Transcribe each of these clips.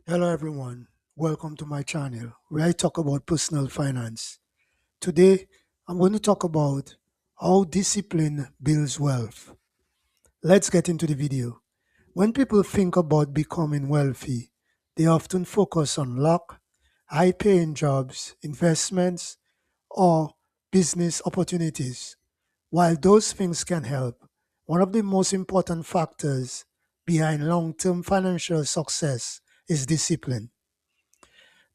Hello everyone, welcome to my channel where I talk about personal finance. Today, I'm going to talk about how discipline builds wealth. Let's get into the video. When people think about becoming wealthy, they often focus on luck, high paying jobs, investments, or business opportunities. While those things can help, one of the most important factors behind long term financial success is discipline.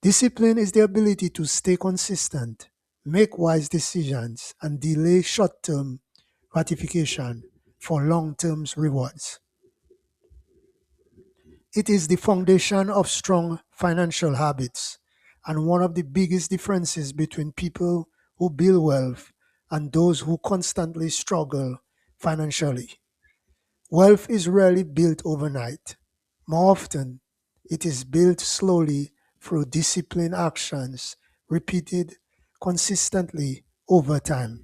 Discipline is the ability to stay consistent, make wise decisions, and delay short term gratification for long term rewards. It is the foundation of strong financial habits and one of the biggest differences between people who build wealth and those who constantly struggle financially. Wealth is rarely built overnight. More often, it is built slowly through disciplined actions repeated consistently over time.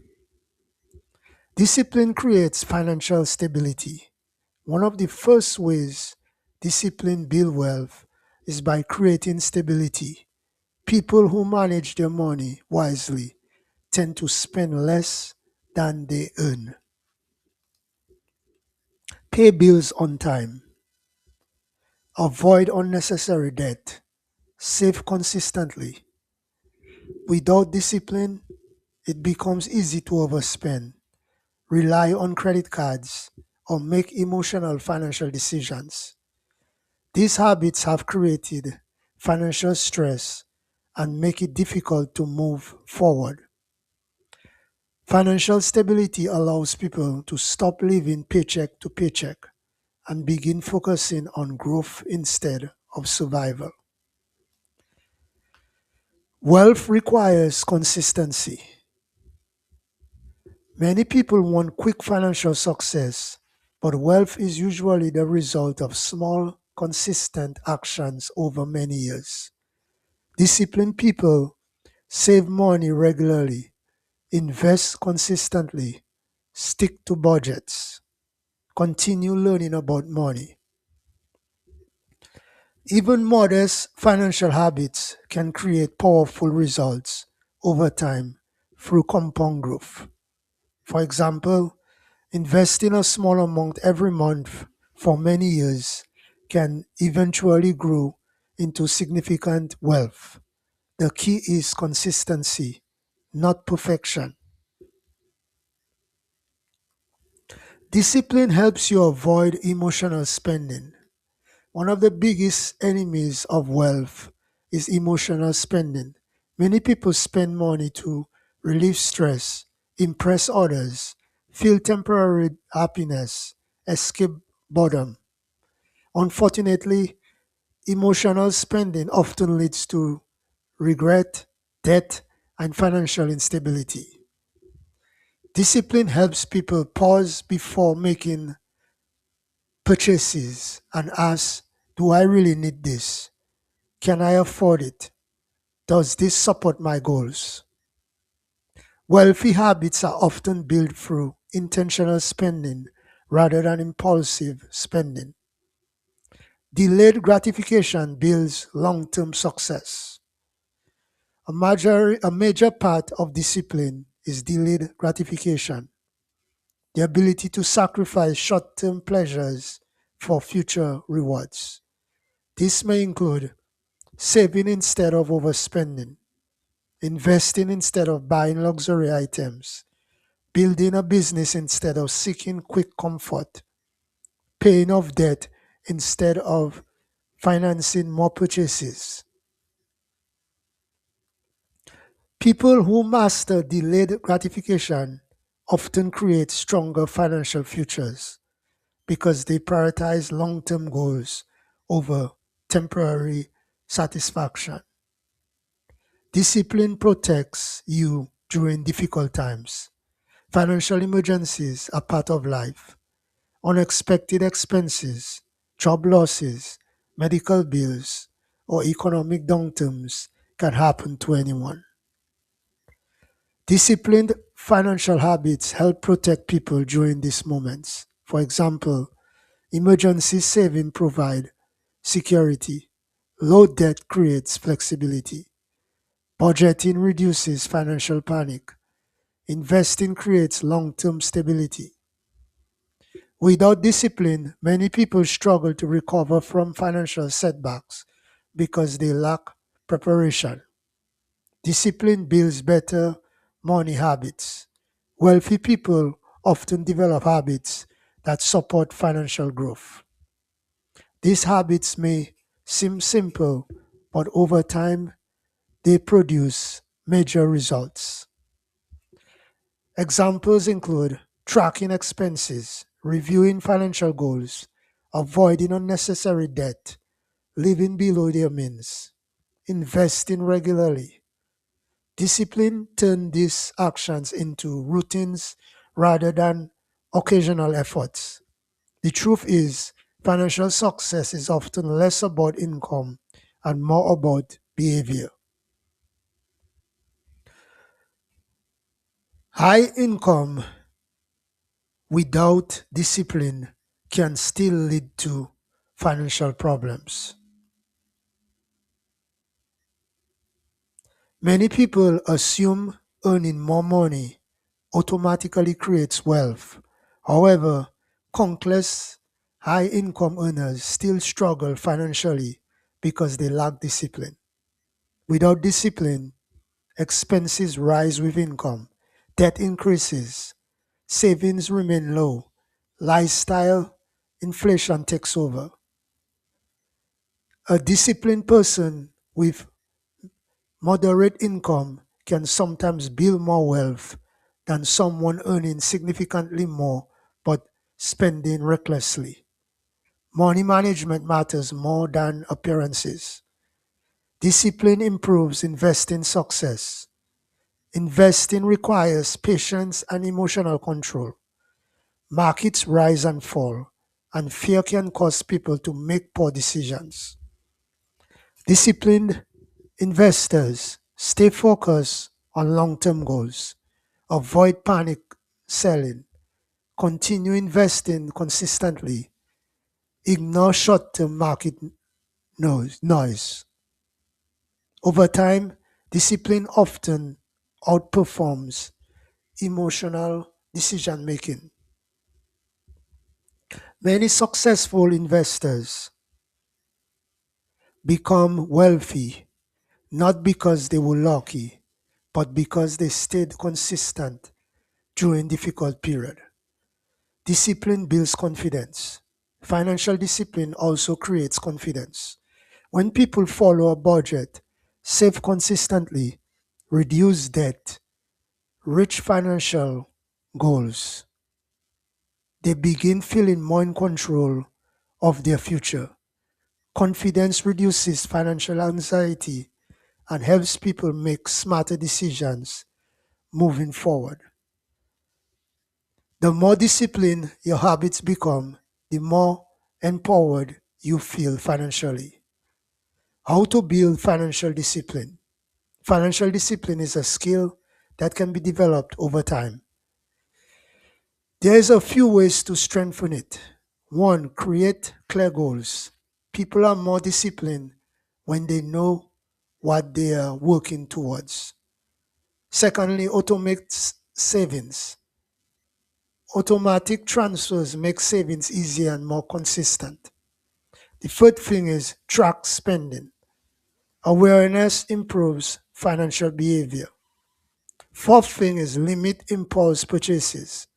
Discipline creates financial stability. One of the first ways discipline builds wealth is by creating stability. People who manage their money wisely tend to spend less than they earn. Pay bills on time. Avoid unnecessary debt. Save consistently. Without discipline, it becomes easy to overspend, rely on credit cards, or make emotional financial decisions. These habits have created financial stress and make it difficult to move forward. Financial stability allows people to stop living paycheck to paycheck and begin focusing on growth instead of survival. Wealth requires consistency. Many people want quick financial success, but wealth is usually the result of small, consistent actions over many years. Disciplined people save money regularly, invest consistently, stick to budgets, continue learning about money. Even modest financial habits can create powerful results over time through compound growth. For example, investing a small amount every month for many years can eventually grow into significant wealth. The key is consistency, not perfection. Discipline helps you avoid emotional spending. One of the biggest enemies of wealth is emotional spending. Many people spend money to relieve stress, impress others, feel temporary happiness, escape boredom. Unfortunately, emotional spending often leads to regret, debt, and financial instability. Discipline helps people pause before making purchases and ask, do I really need this? Can I afford it? Does this support my goals? Wealthy habits are often built through intentional spending rather than impulsive spending. Delayed gratification builds long term success. A major part of discipline is delayed gratification, the ability to sacrifice short term pleasures for future rewards. This may include saving instead of overspending, investing instead of buying luxury items, building a business instead of seeking quick comfort, paying off debt instead of financing more purchases. People who master delayed gratification often create stronger financial futures because they prioritize long term goals over temporary satisfaction. Discipline protects you during difficult times. Financial emergencies are part of life. Unexpected expenses, job losses, medical bills, or economic downturns can happen to anyone. Disciplined financial habits help protect people during these moments. For example, emergency saving provide security. Low debt creates flexibility. Budgeting reduces financial panic. Investing creates long term stability. Without discipline, many people struggle to recover from financial setbacks because they lack preparation. Discipline builds better money habits. Wealthy people often develop habits that support financial growth. These habits may seem simple, but over time they produce major results. Examples include tracking expenses, reviewing financial goals, avoiding unnecessary debt, living below their means, investing regularly. Discipline turns these actions into routines rather than occasional efforts. The truth is, financial success is often less about income and more about behavior. High income without discipline can still lead to financial problems. Many people assume earning more money automatically creates wealth. However, countless high income earners still struggle financially because they lack discipline. Without discipline, expenses rise with income, debt increases, savings remain low, lifestyle inflation takes over. A disciplined person with moderate income can sometimes build more wealth than someone earning significantly more but spending recklessly. Money management matters more than appearances. Discipline improves investing success. Investing requires patience and emotional control. Markets rise and fall, and fear can cause people to make poor decisions. Disciplined investors stay focused on long term goals, avoid panic selling, continue investing consistently, ignore short term market noise. Over time, discipline often outperforms emotional decision making. Many successful investors become wealthy not because they were lucky, but because they stayed consistent during difficult period. Discipline builds confidence. Financial discipline also creates confidence. When people follow a budget, save consistently, reduce debt, reach financial goals, they begin feeling more in control of their future. Confidence reduces financial anxiety and helps people make smarter decisions moving forward. The more disciplined your habits become, the more empowered you feel financially. How to build financial discipline? Financial discipline is a skill that can be developed over time. There's a few ways to strengthen it. One, create clear goals. People are more disciplined when they know what they are working towards. Secondly, automate savings. Automatic transfers make savings easier and more consistent. The third thing is track spending. Awareness improves financial behavior. Fourth thing is limit impulse purchases.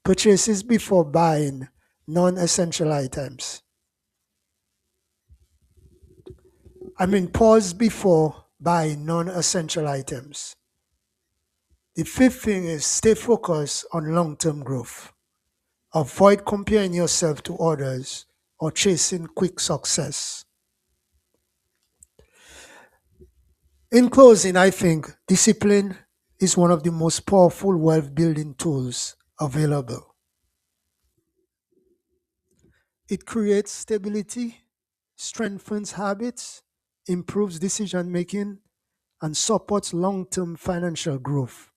Purchases before buying non essential items. Pause before buying non essential items. The fifth thing is stay focused on long term growth. Avoid comparing yourself to others or chasing quick success. In closing, I think discipline is one of the most powerful wealth building tools available. It creates stability, strengthens habits, improves decision making, and supports long term financial growth.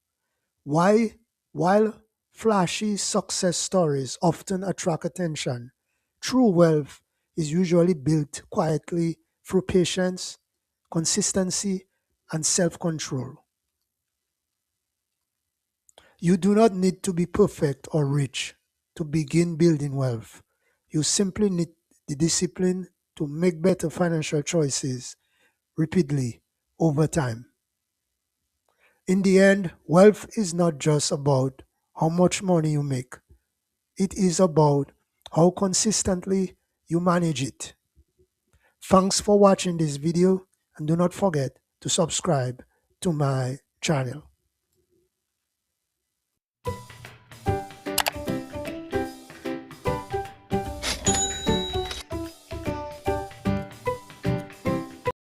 Why? While flashy success stories often attract attention, true wealth is usually built quietly through patience, consistency, and self control. You do not need to be perfect or rich to begin building wealth. You simply need the discipline to make better financial choices repeatedly over time. In the end, wealth is not just about how much money you make, it is about how consistently you manage it. Thanks for watching this video, and do not forget to subscribe to my channel.